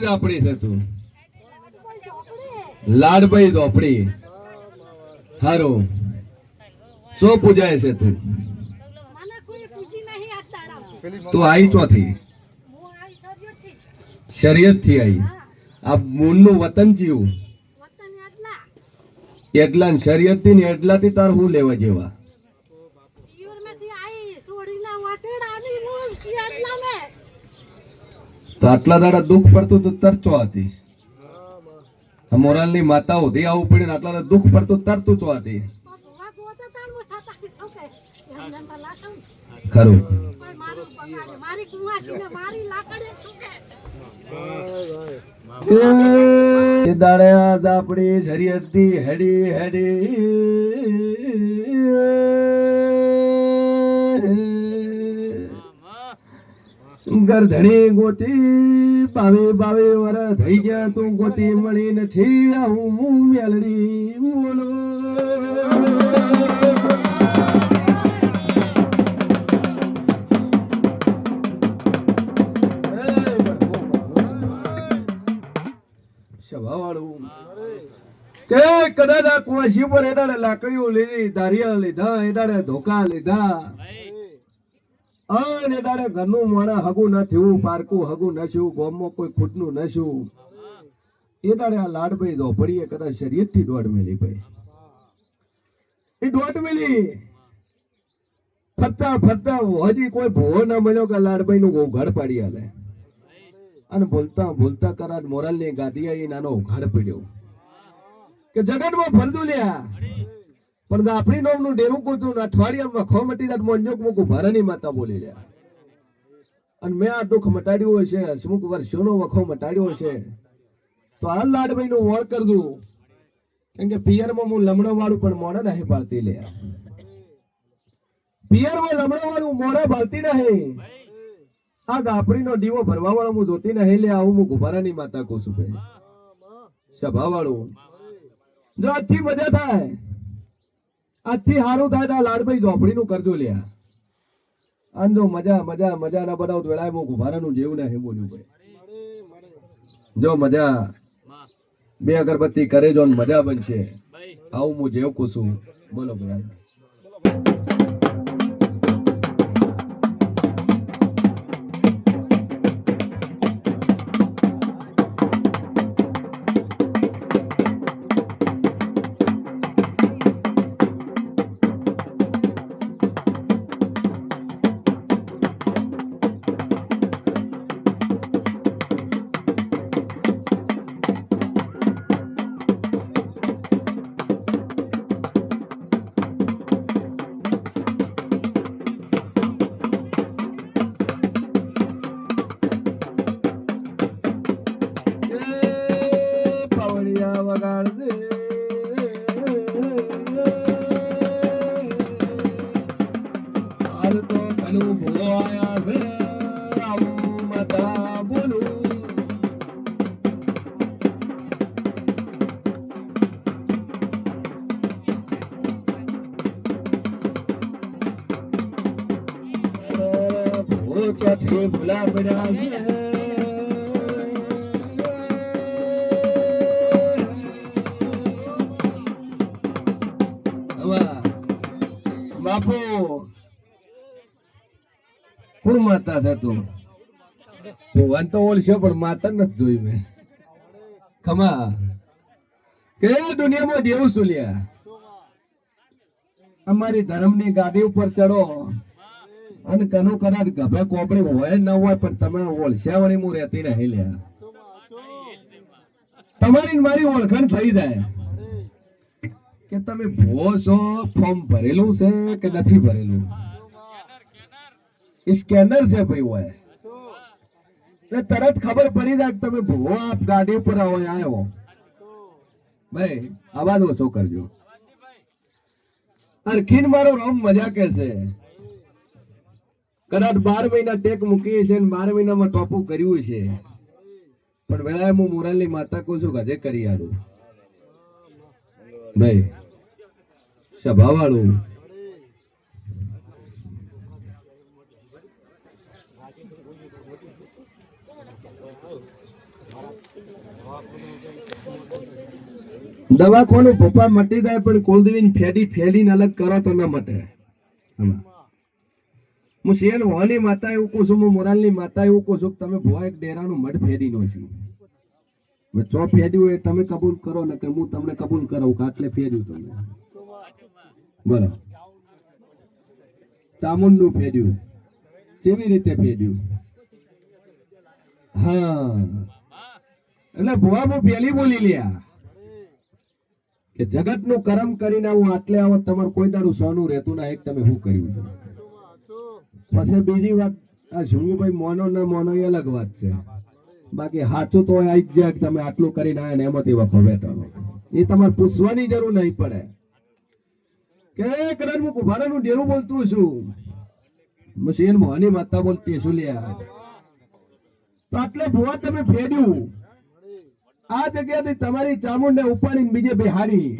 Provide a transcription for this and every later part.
આપણી છે તું લાડભાઈ ઝોપડી હારો ચો પૂજાય છે તું તું આઈ ચોથી શરીયત થી આઈ આ મૂળ નું વતન જીવું એટલા ને શરીયત થી ને એટલા થી તાર હું લેવા જેવા તો આટલા દાડા દુઃખ પડતું તો તરચો હતી મોરાલ ની માતા હોતી આવું પડ્યું આટલા દુઃખ પડતું તરતું ચો હતી ખરું દાડે આપણી શરીયત થી હેડી હેડી ગરધણી ગોતી બાવે બાવે વર થઈ ગયા તું ગોતી મળી નથી આવું મેલડી બોલો સભાવાળું કે કદાચ આ કુવાસી પર એડાડે લાકડીઓ લીધી ધારિયા લીધા એડાડે ધોકા લીધા અને દાડે ઘરનું માણા હગું ન થયું પારકું હગું નશું ગોમમાં કોઈ ખૂટનું નશું એ દાડે આ લાડભાઈ ઝોપડીએ કદાચ શરીર થી દોઢ મેલી ભાઈ એ દોઢ મેલી ફરતા ફરતા હજી કોઈ ભોવો ના મળ્યો કે લાડભાઈ નું ઘર પાડી આલે અને બોલતા બોલતા કદાચ મોરાલ ની ગાદી આવી નાનો ઘર પડ્યો કે જગતમાં ફરતું લ્યા પણ આપણી નોમ નું ડેરું કોતું અઠવાડિયામાં વખો મટી જાત મોંજોક મુકુ ભરની માતા બોલી રહ્યા અને મેં આ દુઃખ મટાડ્યું હશે હસમુખ વર્ષોનો વખો મટાડ્યો હશે તો આ લાડભાઈ નું વળ કરજો કેમ કે પિયરમાં હું લમણો વાળું પણ મોડા નહીં બાળતી લે પિયરમાં લમણો વાળું મોડા બાળતી નહીં આ ગાપડી નો દીવો ભરવા વાળો હું જોતી નહીં લે આવું હું ગુભારાની માતા કહું છું ભાઈ સભા વાળું જો આજથી મજા થાય આજથી સારું થાય લાડભાઈ ઝોપડી નું કરજો લ્યા આંધો મજા મજા મજા ના બનાવ વેળાએ હું ગુભારાનું જેવું નહીં બોલ્યું ભાઈ જો મજા બે અગરબત્તી કરે જો મજા બનશે આવું હું જેવું કહું છું બોલો ભાઈ ભૂલા પડ્યા બાપુ કોણ માતા થતું ભગવાન તો ઓળશે પણ માતા નથી જોઈ મેં ખમા કે દુનિયામાં દેવું શું લ્યા અમારી ધર્મની ગાદી ઉપર ચડો અને કનું કદાચ ગભે કોપડી હોય ન હોય પણ તમે ઓળશ્યાવાળી હું રહેતી નહીં લ્યા તમારી મારી ઓળખાણ થઈ જાય કે તમે ભો છો ફોર્મ ભરેલું છે કે નથી ભરેલું સ્કેનર છે ભાઈ હોય એટલે તરત ખબર પડી જાય કે તમે ભો આપ ગાડી ઉપર આવ્યો ભાઈ અવાજ ઓછો કરજો અરખીન મારો રોમ મજા કે છે કદાચ 12 મહિના ટેક મૂકી છે ને 12 મહિનામાં ટોપું કર્યું છે પણ વેળાએ હું મોરાલની માતા કહું છું ગજે કરી આલું ભાઈ સભા વાળું દવાખાનું પપ્પા મટી જાય પણ કુલદેવીને ફેડીને અલગ કરો તો ના મટે. હું શેર હોની માતા એવું કહું છું, હું મોરાલની માતા એવું કહું છું, તમે ભુવા એક ડેરાનું મઢ ફેરી નો છું. ચો ફેર્યું એ તમે કબૂલ કરો ને કે હું તમને કબૂલ કરાવું કે આટલે ફેર્યું તમે. બોલો ચામુંડ નું ફેર્યું કેવી રીતે ફેર્યું? હા એટલે ભુવા હું પેલી બોલી લ્યા કે જગત નું કરમ કરીને હું આટલે આવો તમારું કોઈ દાડું સોનું રહેતું ના એક તમે શું કર્યું છે. પછી બીજી વાત આ શુંભાઈ મોનો ના મોનો એ અલગ વાત છે. બાકી સાચું તો આવી જ જાય તમે આટલું કરીને આયા ને એમાંથી વખો બેઠો એ તમારે પૂછવાની જરૂર નહીં પડે કે કદાચ હું કુભારાનું ડેરું બોલતું છું, મશીન મોહની માતા બોલતી શું લ્યા તો આટલે ભુવા તમે ફેર્યું આ જગ્યાથી તમારી ચામુંડ ને ઉપાડીને બીજે બિહારી.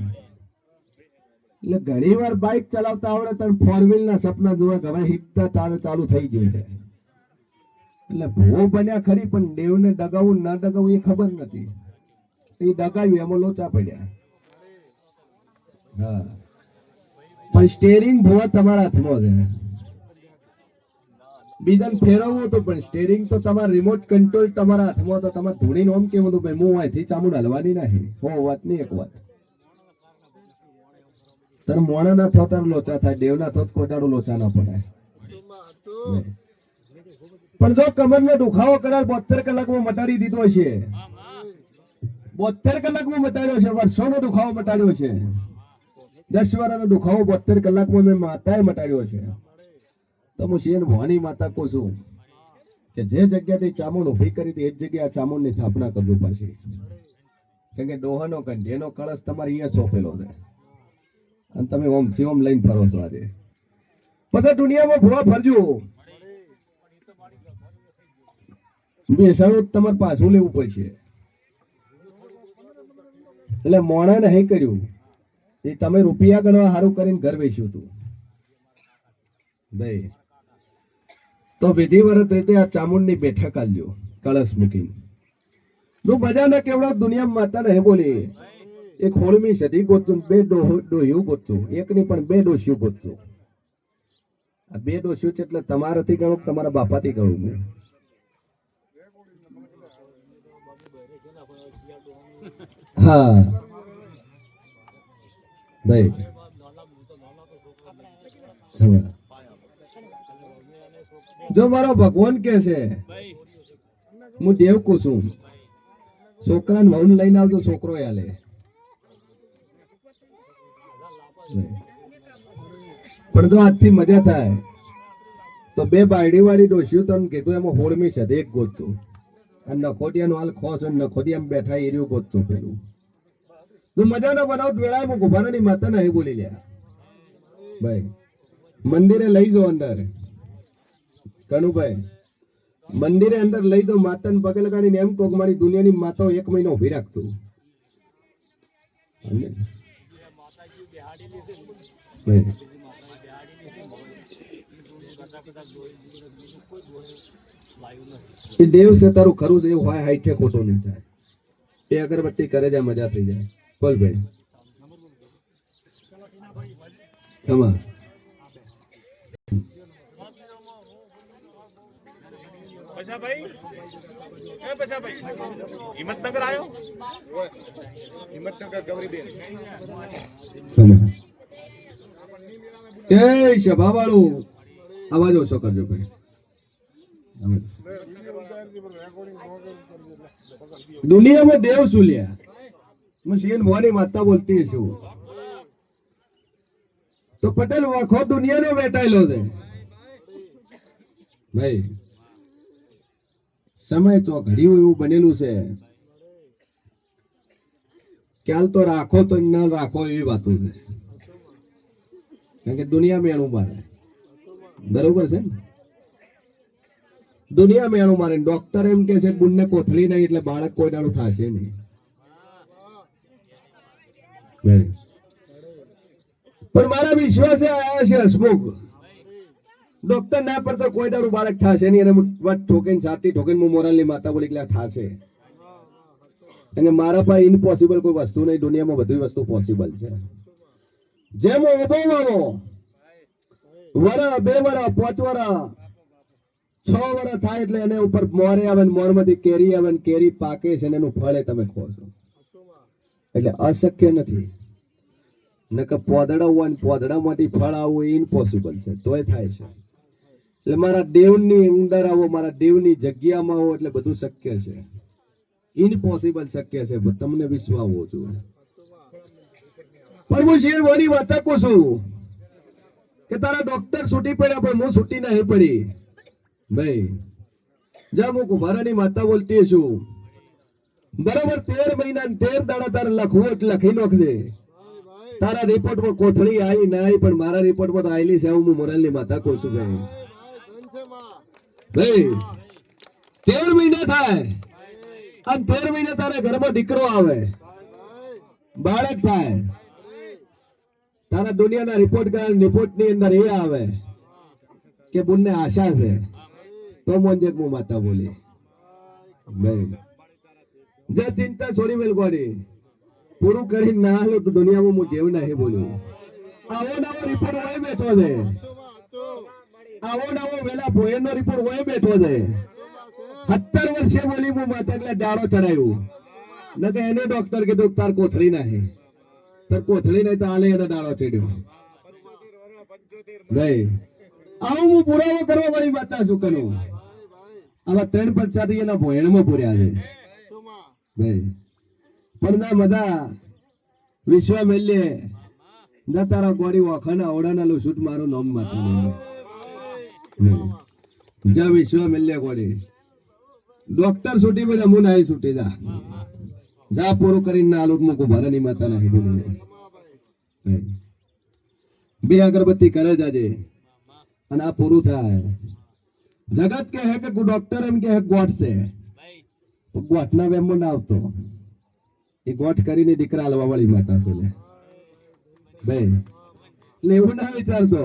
એટલે ઘણી વાર બાઇક ચલાવતા આવડે તો ફોર વ્હીલ ના સપના જોવે કે હવે હિકતા ચાલુ થઈ ગયું છે. એટલે ભૂવો બન્યા ખરી પણ દેવને ડગાવું ના ડગાવું એ ખબર નથી. એ ડગાવ્યું એમાં લોચા પડ્યા. હા પણ સ્ટેરિંગ ભૂવા તમારા હાથમાં છે. બીજાને ફેરવવું હતું પણ સ્ટેરિંગ તો તમારા રિમોટ કંટ્રોલ તમારા હાથમાં તો તમારે ધૂણીને ઓમ કેવું હતું ભાઈ હું અહીંથી ચામુંડ હલવાની નહીં. હો વાત નહીં એક વાત તાર મોણા ના થો તાર લોચા થાય, દેવ ના થો કોટાડું લોચા ના પડાય. પણ જો કમર નો દુખાવો કરાર 72 કલાકમાં મટાડી દીધો છે, 72 કલાકમાં મટાડ્યો છે, વર્ષોનો દુખાવો મટાડ્યો છે, 10 વર્ષનો દુખાવો 72 કલાકમાં મેં માતાએ મટાડ્યો છે. તો હું શેર ભવાની માતા કહું છું કે જે જગ્યાથી ચામુંડ ઉભી કરી હતી એ જ જગ્યાએ ચામુંડ ની સ્થાપના કરજો પાછી. કેમ કે ડોહાનો કંઠેનો કળશ તમારે અહીંયા સોંપેલો છે અને તમે ઓમ થી ઓમ લઈને ફરો છો. આજે પછી દુનિયામાં ભૂવા ફરજો બેસાડું તમારે પાછું લેવું પડશે. એટલે મોણા નહીં કર્યું એ તમે રૂપિયા ગણવા સારું કરીને ઘર વેચ્યું હતું ભાઈ. તો વિધિવત રીતે આ ચામુંડ ની બેઠક આલ્યો કળશ મૂકીને. જો બજાને કેવડો દુનિયા માતા નહીં બોલી એક હોળમી સદી ગોતું, બે ડોહ્યું ગોતું, એક ની પણ બે ડોસ્યું ગોતું. આ બે ડોસ્યું છે એટલે તમારાથી ગણું તમારા બાપાથી ગણું. હા ભાઈ જો મારો ભગવાન કે છે હું દેવ કું છું છોકરાને વહુ લઈને આવજો છોકરો આલે. પણ જો આજથી મજા થાય તો બે બાયડી વાળી ડોસ્યું તમે કીધું એમાં હોળમી છે એક ગોતું અને નખોટિયા નું હાલ ખોસ નખોટિયા બેઠા એર્યું ગોતું પેલું. તો મજા ના બનાવ વેળા હું ગુભારાની માતા નહીં બોલી લ્યા ભાઈ. મંદિરે લઈ દો અંદર કનુભાઈ, મંદિરે અંદર લઈ દો માતાને પગે લગાડીને એમ કહો કે મારી દુનિયાની માતાઓ 1 મહિનો ઉભી રાખતું. એ દેવ છે તારું ખરું છે એવું હોય હાઈઠે ખોટું નહીં થાય. એ અગરબત્તી કરે જાય મજા થઈ જાય. બોલ ભાઈ ખમા હિંમતનગર આવ્યો, હિંમતનગર ગૌરીબેન એ સભા વાળું અવાજ ઓછો કરજો ભાઈ. દુનિયામાં દેવ શું લ્યા મશીન ભવાની માતા બોલતી છું તો પટેલ વખો દુનિયાનો વેટાયેલો છે ભાઈ. સમય તો ઘડ્યું એવું બનેલું છે ખ્યાલ તો રાખો તો ના રાખો એવી વાતો છે. કારણ કે દુનિયા મેણું મારે બરોબર છે ને, દુનિયા મેણું મારે. ડોક્ટર એમ કે છે બુનને કોથળી નહીં એટલે બાળક કોઈ દાડું થશે નહીં. પણ મારા વિશ્વાસે આયા છે હસમુખ ડોક્ટર ના પડતો કોઈ દાડું બાળક થશે નહીં. અને વાત ઠોકીને સાતી ઠોકીને હું મોરાલની માતા બોલી એટલે થશે. અને મારા પાસે ઇમ્પોસિબલ કોઈ વસ્તુ નહીં, દુનિયામાં બધી વસ્તુ પોસિબલ છે. જેમ હું ઉભો વાળો વરા 2 વરા 5 વરા 6 વરા થાય એટલે એને ઉપર મોરે આવે ને મોરમાંથી કેરી આવે ને કેરી પાકે છે ને એનું ફળે તમે ખો છો. એટલે અશક્ય નથી. નકર પોદડા હોય ને પોદડામાંથી ફળ આવવું એ ઇમ્પોસિબલ છે, તોય થાય છે. એટલે મારા દેવની અંદર આવો, મારા દેવની જગ્યામાં આવો એટલે બધું શક્ય છે. ઇમ્પોસિબલ શક્ય છે, તમને વિશ્વાસ હોવો જોઈએ. પણ હું શેરવાની વાત કહું છું કે તારા ડોક્ટર છૂટી પડ્યા પણ હું છૂટી નહીં પડી ભાઈ. જા હું કુંભારાની માતા બોલતી છું, બરાબર 13 મહિના 13 દાડા તારે લખવું એટલે લખી નાખજે. તારા રિપોર્ટમાં કોથળી આવી ના આવી, પણ મારા રિપોર્ટમાં તો આવેલી છે. હું મોરલની માતા કહું છું ભાઈ. ભાઈ 13 મહિના થાય અને 13 મહિના તારા ઘરમાં દીકરો આવે, બાળક થાય, તારા દુનિયાના રિપોર્ટ કરાવે, રિપોર્ટ ની અંદર એ આવે કે બુનને આશા છે, તો મોંજે હું માતા બોલી ભાઈ. જે ચિંતા છોડી મેલ ગોડી પૂરું કરીને ના હાલો તો દુનિયામાં હું જેવું નહીં બોલ્યું. આવો નવો રિપોર્ટ હોય બેઠો છે, આવો નવો વેલા ભોયનો રિપોર્ટ હોય બેઠો છે. 17 વર્ષે બોલી હું માતા એટલે દાડો ચડાયું ન કે એને ડોક્ટર કીધું તાર કોથળી નહીં, તાર કોથળી નહીં તો આલે એને દાડો ચડ્યો ભાઈ. આવું હું પુરાવો કરવા વાળી માતા છું કનું. આવા 3 પંચાયત એના ભોયણમાં પૂર્યા છે ભાઈ. પણ ના મજા વિશ્વ મેલ્ય ના તારા ગોડી વખાના ઓડાના લો શૂટ મારું નામ માતા જા વિશ્વ મેલ્ય ગોડી ડોક્ટર છૂટી પડે હું નહીં છૂટી જા પૂરું કરીને ના આલુક મૂકું ભરાની માતા નહીં બોલી. 2 અગરબત્તી કરે જાજે અને આ પૂરું થાય. જગત કે હે કે ડોક્ટર એમ કે ગોઠ છે, ગોઠના વેમો ના આવતો. એ ગોઠ કરીને દીકરા હાલવા વાળી માતા છે ભાઈ. એવું ના વિચારતો,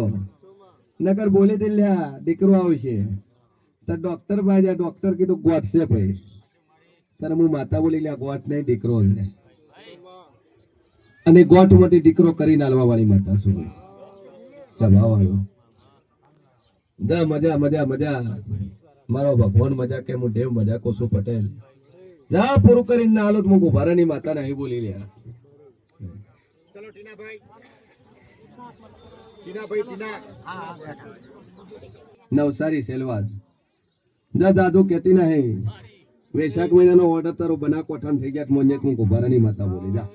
નકર બોલી દે લ્યા દીકરો આવશે તો ડોક્ટર પાસે જા. ડોક્ટર કીધું ગોઠ છે ભાઈ, ત્યારે હું માતા બોલી લ્યા ગોઠ નહીં દીકરો છે. અને ગોઠ માંથી દીકરો કરીને હાલવા વાળી માતા છું ભાઈ. સભા વાળો જા મજા મજા મજા. મારો ભગવાન મજા કે હું દેવ મજા કોશું પટેલ. જા પૂરું કરીને ના હાલો હું ગુભારાની માતા નહીં બોલી લ્યા. ચલો ટીનાભાઈ, નવસારી સેલવાસ જા દાદુ કેતી નહીં. વૈશાખ મહિનાનો ઓર્ડર તારો બના કોઠાણ થઈ ગયા. મોંજે હું ગુભારાની માતા બોલી જા.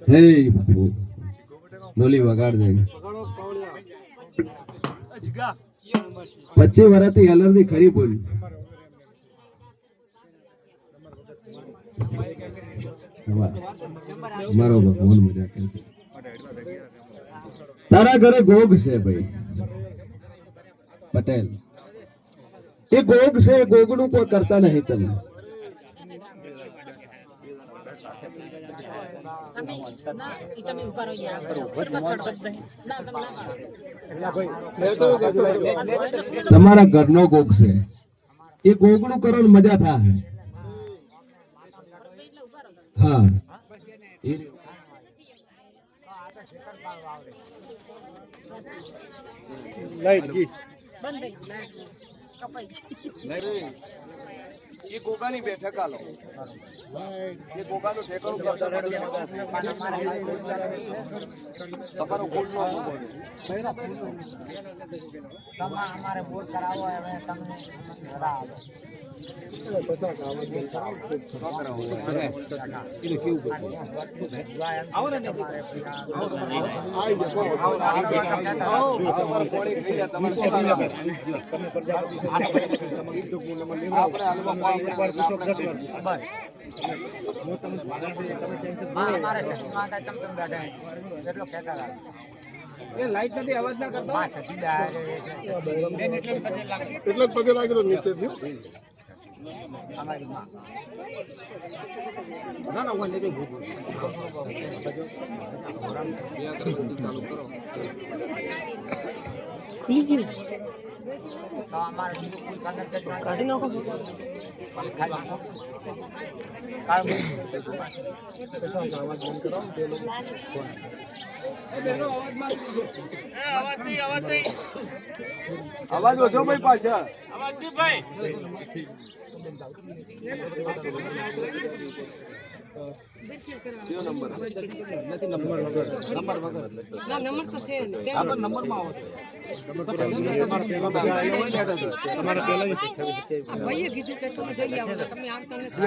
હે બાપુ ડોલી વગાડ દે. 25 વર્ષથી એલર્જી ખરી બોલ. મારો ભગવાન મજા કરે. તારા ઘરે ગોગ છે ભાઈ પટેલ. એ ગોગ છે, ગોગ નું કોઈ કરતા નહીં તમે. તમારા ઘરનો ગોગ છે, એ ગોગ નું કરો ને મજા થાય. હા એ ગોગાની બેઠક આલો. એ ગોગાનું ઠેકાણું તમારો ગોળ નો અમારે બોલ કરાવો હવે તમને લાઈટ નથી, અવાજ ના કરતો. એટલો જ પગે લાગેલો નીચે કાઢી નાખો અવાજ ઓછો ભાઈ પાછળ કયો નંબર નંબર તો છે ને નંબર માં આવો ભાઈએ કીધું કે તમે જઈ આવો તમે આવતા નથી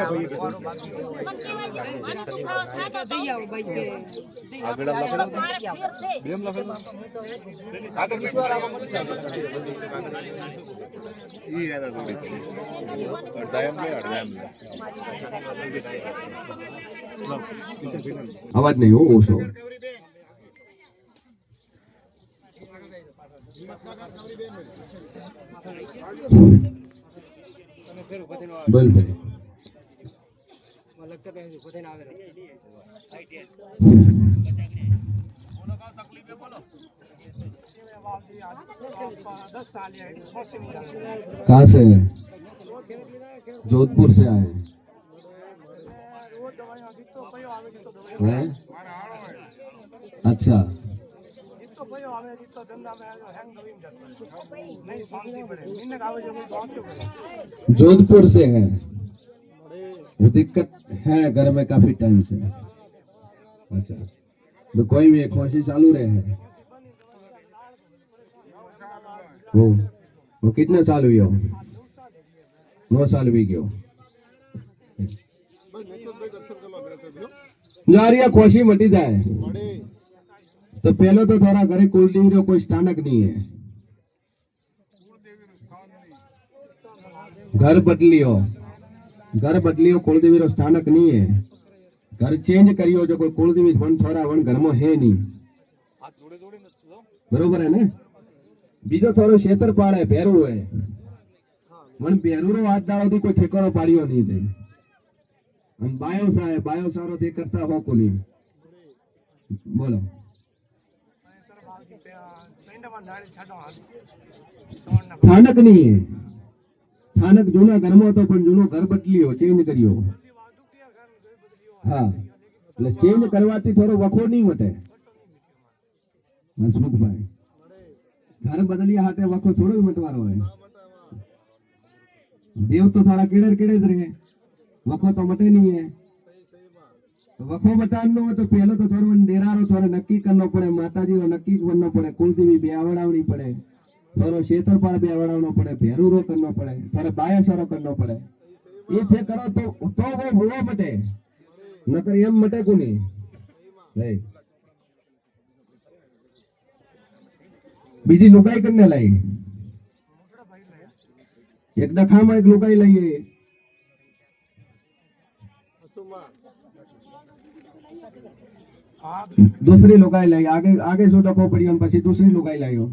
દઈ આવો ભાઈ કે અવાજ નહીં હો ઓછો બોલ ભાઈ कहाँ से है? जोधपुर से आए हैं? अच्छा जोधपुर से है वो दिक्कत है घर में काफी टाइम से अच्छा तो कोई भी कोशिश चालू रहे है वो कितने साल हुई हो 9 साल भी गयो यारिया खुशी मटी जाए तो पहले तो थोड़ा घरे कुलदेवी रो कोई स्थानक नहीं है घर बदलियो कुलदेवी रो स्थानक नहीं है घर चेंज करियो जो कोई कुलदेवी वन थोड़ा वन घर में है नहीं बरोबर है ना बीजो थोड़ो क्षेत्र पाड़े भैरू है वन भैरू रो हाथ डालो दी कोई ठेकाणो पाड़ियो नहीं दे हम बायो सारो थे करता हो कोनी बोलो स्थानक नहीं है स्थानक जूना घर में तो पण जूनो घर बदलियो चेंज करियो हाँ એટલે ચેન્જ કરવાથી થોડો વખો નહીં વટે હસમુખભાઈ घर बदलिया हाथे वखो थोड़ो ही मटवारो है देव तो थारा केड़े केड़े रहे वखो तो मटे नहीं है तो वखो मटानो है तो पहले तो थोड़ो डेरारो थोड़े नक्की करनो पड़े माताजी रो नक्की करनो पड़े कुलदेवी बेवड़ावनी पड़े थोड़ो क्षेत्रपाल बेवड़ावनो पड़े भेरूरो करनो पड़े थोड़े बायासरो करनो पड़े ये थे करो तो वो मटे नकर एम मटे कोनी नहीं बीजी लुगाई करने लाई एक डखा में एक लुगाई लाइए दूसरी लुगाई लाई आगे आगे सो डको पड़ियो પછી दूसरी लुगाई लायो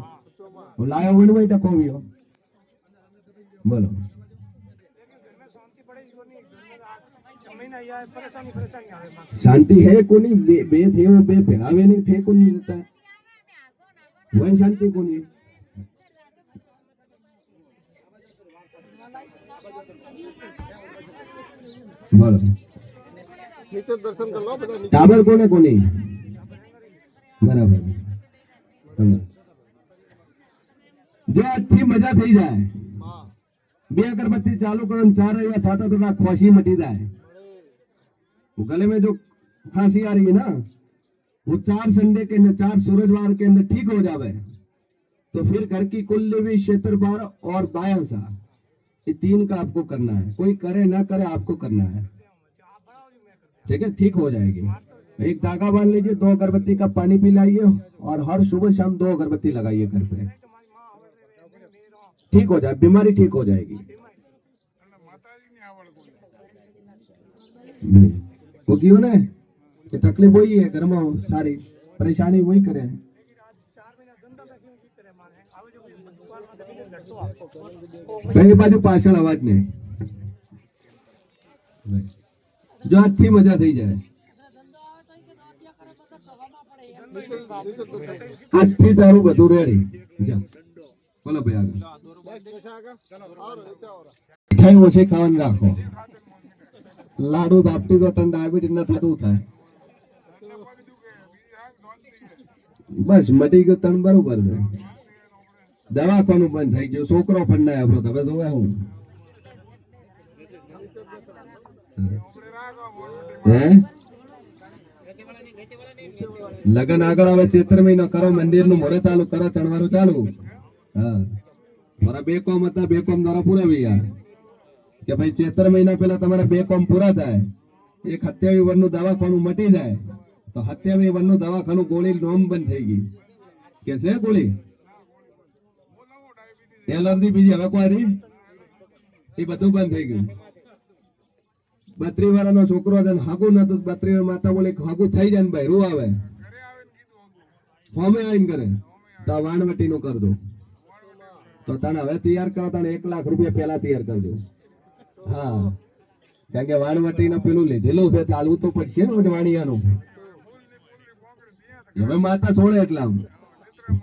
वो लायो वन में डको वियो बोलो शांति है कोनी बे थे वो बे भेड़ावे नहीं थे कोनी रहता वही शांति कोनी बोलो नीचे दर्शन कर लो बता टाबर कोने कोनी बराबर जो अच्छी मजा થઈ જાય બે અગરબત્તી ચાલુ કરો ને 4 રૈયા થાતા તો ના ખોશી મટી જાય वो गले में जो खांसी आ रही है ना वो 4 संडे के अंदर 4 सूरजवार के अंदर ठीक हो जावे तो फिर घर की कुलदेवी क्षेत्रपाल और बायांसा ये 3 का आपको करना है कोई करे ना करे आपको करना है ठीक है ठीक हो जाएगी एक धागा बांध लीजिए 2 अगरबत्ती का पानी पिलाइए और हर सुबह शाम 2 अगरबत्ती लगाइए घर पे ठीक हो जाए बीमारी ठीक हो जाएगी वो क्यों ना ये तकलीफ वही है घर में सारी परेशानी वही करे पहली बाजू पाछળ अवाज नहीं જો આજથી મજા થઈ જાય, આજથી તારું બધું રેડી. જા બોલો ભાઈ આગળ. મીઠાઈ ઓછી ખાવાની રાખો. લાડુ ધાપટી તો તને ડાયાબિટીસ ના થતું થાય. બસ મટી ગયું તને બરોબર છે. દવાખાનું બંધ થઈ ગયું, છોકરો પણ ના આવ્યો. તમે જોવે હું હે લગન આગળ આવે ચૈત્ર મહિનો કરો, મંદિર નું મોરે ચાલુ કરો, ચણવાનું ચાલુ. હા મારા 2 કોમ હતા, 2 કોમ દ્વારા પૂરા ગયા કે ભાઈ ચૈત્ર મહિના પહેલા તમારા 2 કોમ પૂરા થાય. એક 27 વર્ષનું દવાખાનું મટી જાય તો 27 વર્ષનું દવાખાનું ગોળી નોમ બંધ થઈ ગઈ કે છે ગોળી એલર્જી બીજી હવે કોઈ એ બધું બંધ થઈ ગયું. 32 વાળાનો છોકરો છે ને હાગું નતું, 32 માતા બોલે હાગું થઈ જાય ને ભાઈ રૂ આવે હોમે આવીને કરે તો વાણવટી નું કરજો. તો તને હવે તૈયાર કરો, તને 1 લાખ રૂપિયા પહેલા તૈયાર કરજો. હા કારણ કે વાણવટી નું પેલું લીધેલું છે, ચાલવું તો પડશે ને વાણિયાનું. હવે માતા છોડે એટલા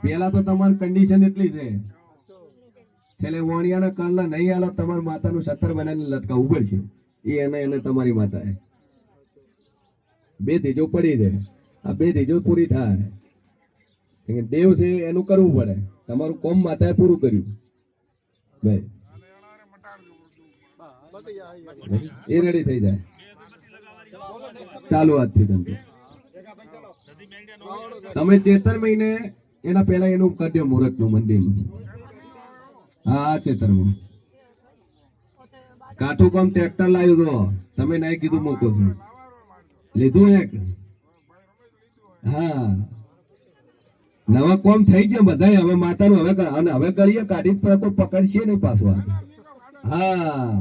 પેલા તો તમારી કન્ડિશન એટલી છે, છેલ્લે વાણિયાના કરલા નહીં આલો તમારી માતાનું 17 બનાવીને લટકાવવું પડશે. એને તમારી માતા 2 ત્રીજો પડી જાય. આ 2 ત્રીજો પૂરી થાય. દેવ છે એનું કરવું પડે. તમારું કોમ માતાએ પૂરું કર્યું ભાઈ, એ રેડી થઈ જાય. ચાલો આજથી તમે ચેતર મહિને એના પહેલા એનું કરજો મુહૂર્ત નું મંદિરનું. હા ચેતરમાં કાઠું કામ ટ્રેક્ટર લાવ્યું તો તમે નહીં કીધું મૂકો છું લીધું એક. હા નવા કોમ થઈ ગયા બધા. હવે માતાનું હવે અને હવે કરીએ કાઢી તો પકડશે નહીં પાછું. હા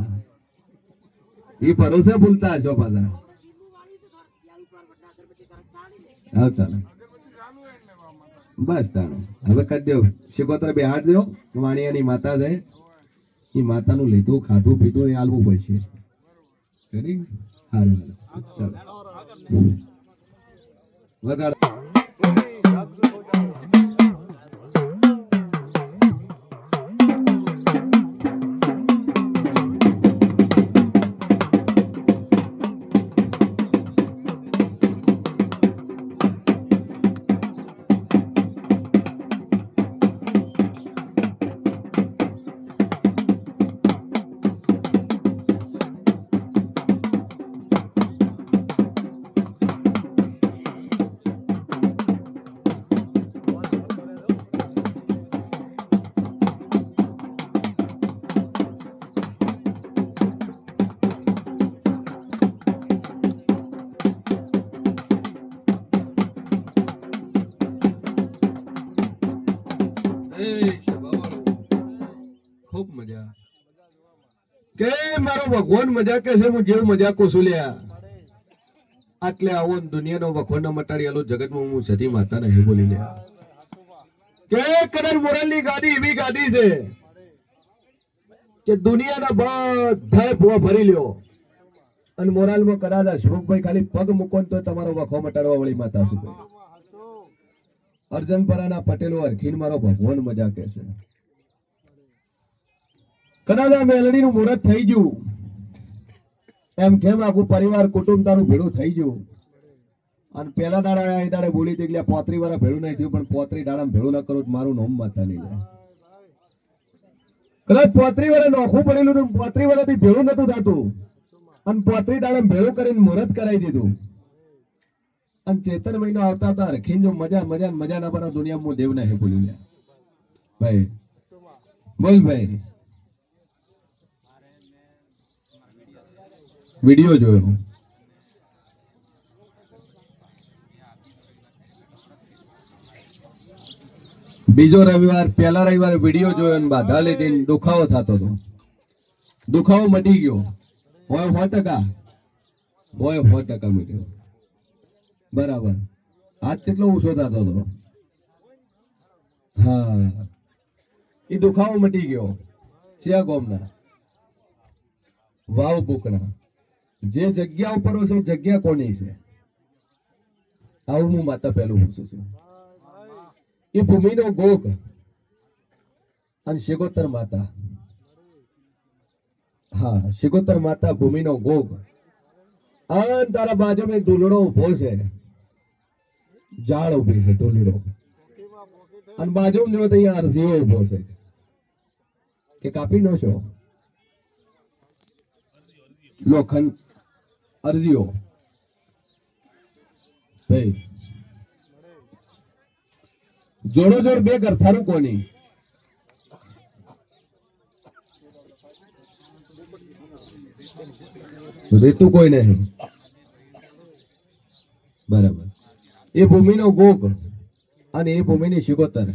એ ભરોસે ભૂલતા હશો પાછા. હા ચાલો બસ તાણું હવે કરી દો. શિકોત્ર બેહાડ દો. વાણિયાની માતા છે, એ માતાનું લીધું ખાધું પીધું એ આલવું પડશે. સારું ચાલો વગાડ. ખૂબ મજા કે મારો ભગવાન મજા કે છે, હું જેવું મજા કોશું લ્યા. આટલે આવો દુનિયાનો વખોનો મટાડી આલો જગતમાં હું સતી માતા નહીં બોલી લ્યા. કે કદાચ મોરલની ગાડી એવી ગાડી છે કે દુનિયાના બધા ભૂવા ભરી લ્યો અને મોરાલમાં કદાચ અશોકભાઈ ખાલી પગ મૂકો તો તમારો વખો મટાડવા વાળી માતા શું. અર્જનપરાના પટેલો અરખીન મારો ભગવાન મજા કે છે. કદાચ આ મેલડીનું મુહૂર્ત થઈ ગયું એમ કેમ આખું પરિવાર કુટુંબ તારું ભેળું થઈ ગયું. અને પેલા દાડા એ દાડે બોલી હતી 35 વાળા ભેળું નહીં થયું, પણ 35 દાડા ભેળું ના કરો મારું નામ માતા નહીં જાય. કદાચ 35 વાળા નોખું પડેલું 35 વાળાથી ભેળું નતું થતું અને 35 દાડા ભેળું કરીને મુહૂર્ત કરાવી દીધું. અને ચેતર મહિનો આવતા હતા રખીને જો મજા મજા મજા ના પડે દુનિયામાં દેવ ના હે બોલી લે ભાઈ. બોલ ભાઈ વિડિયો જોયો બીજો રવિવાર પહેલા રવિવારે વિડિયો જોયો ને બાધા લીધી દુખાવો થતો હતો. દુખાવો મટી ગયો હોય 100%. હોય 100% મટ્યો બરાબર. આજ કેટલો ઓછો થતો હતો. હા એ દુખાવો મટી ગયો. ચિયા ગોમના વાવ બુકણા જે જગ્યા ઉપર છે એ જગ્યા કોની છે આવું હું માતા પહેલું પૂછું છું. એ ભૂમિનો ગોગ અને શિગોતર માતા. હા, શિગોતર માતા ભૂમિનો ગોગ. અને તારા બાજુમાં એક ઢોલડો ઉભો છે, ઝાડ ઉભી છે ઢોલડો, અને બાજુમાં જો તો અહીંયા અરજીઓ ઉભો છે કે કાપી નો છો લોખંડ અરજીઓ. ભાઈ જોડો જોડ બે ગરથારું કોની? રેતું કોઈ નહીં. બરાબર. એ ભૂમિનો ગોગ અને એ ભૂમિની શિગોતર.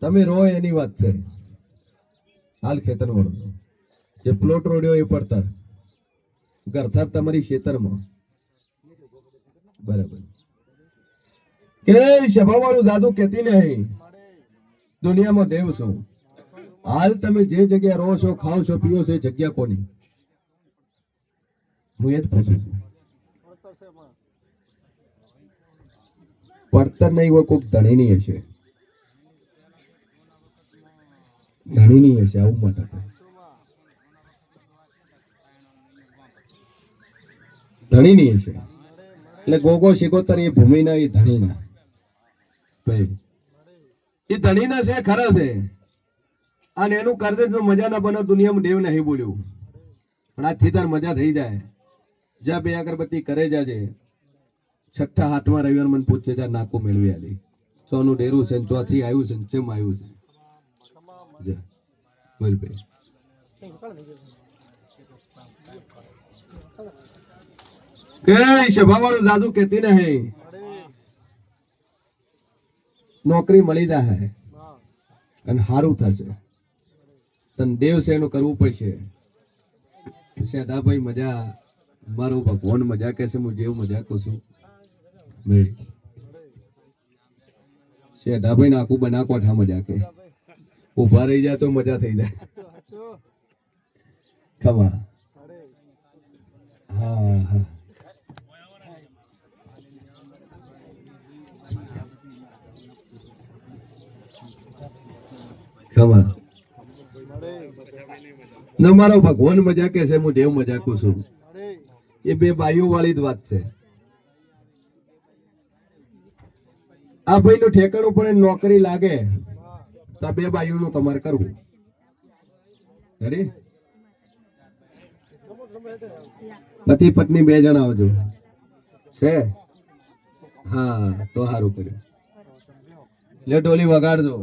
તમે રો એની વાત છે. હાલ ખેતર વાળો જે પ્લોટ રોડ્યો એ પડતર, ગરથાર તમારી ખેતરમાં. બરાબર. કે સભા વાળું જાદુ કેતી નહીં દુનિયામાં દેવ છું. હાલ તમે જે જગ્યા રહો છો, ખાઓ છો, પીઓ છો, એ જગ્યા કોની? હું એ જ પૂછું છું. પડતર નહીં હોય, કોઈક ધણીની હશે. ધણીની હશે આવું માટે. ધણીની હશે એટલે ગોગો શિકોતર એ ભૂમિના એ ધણીના. ભાઈ એ ધણીના છે ખરા છે, અને એનું કરજે જો મજા ના બને દુનિયામાં દેવ નહીં બોલ્યું. પણ આજથી તાર મજા થઈ જાય. જ્યાં બે અગરબત્તી કરે જાજે. છઠ્ઠા હાથમાં રવિવાર મને પૂછે ત્યાં નાકું મેળવી આલી સોનું ડેરું છે, ચોથી આવ્યું છે, ચેમ આવ્યું છે. બોલ ભાઈ. કે સભા વાળું જાદુ કેતી નહીં નોકરી મળી જાય અને સારું થશે. તને દેવ છે એનું કરવું પડશે. ભાઈ મજા મારું ભગવાન મજા કે છે, હું જેવું મજા કરું છું. શેઠાભાઈ ને આખું બના કોઠા મજા કે ઉભા રહી જાય તો મજા થઈ જાય. ખમા. હા હા. ખમા. ન મારો ભગવાન મજા કે છે, હું દેવ મજા કરું છું. એ બે બાઈઓ વાળી જ વાત છે. આ ભાઈ નું ઠેકાણું પણ નોકરી લાગે તો બે બાઈઓ નું તમારે કરવું. પતિ પત્ની બે જણા આવજો છે. હા તો સારું કર્યું. લે ઢોલી વગાડજો.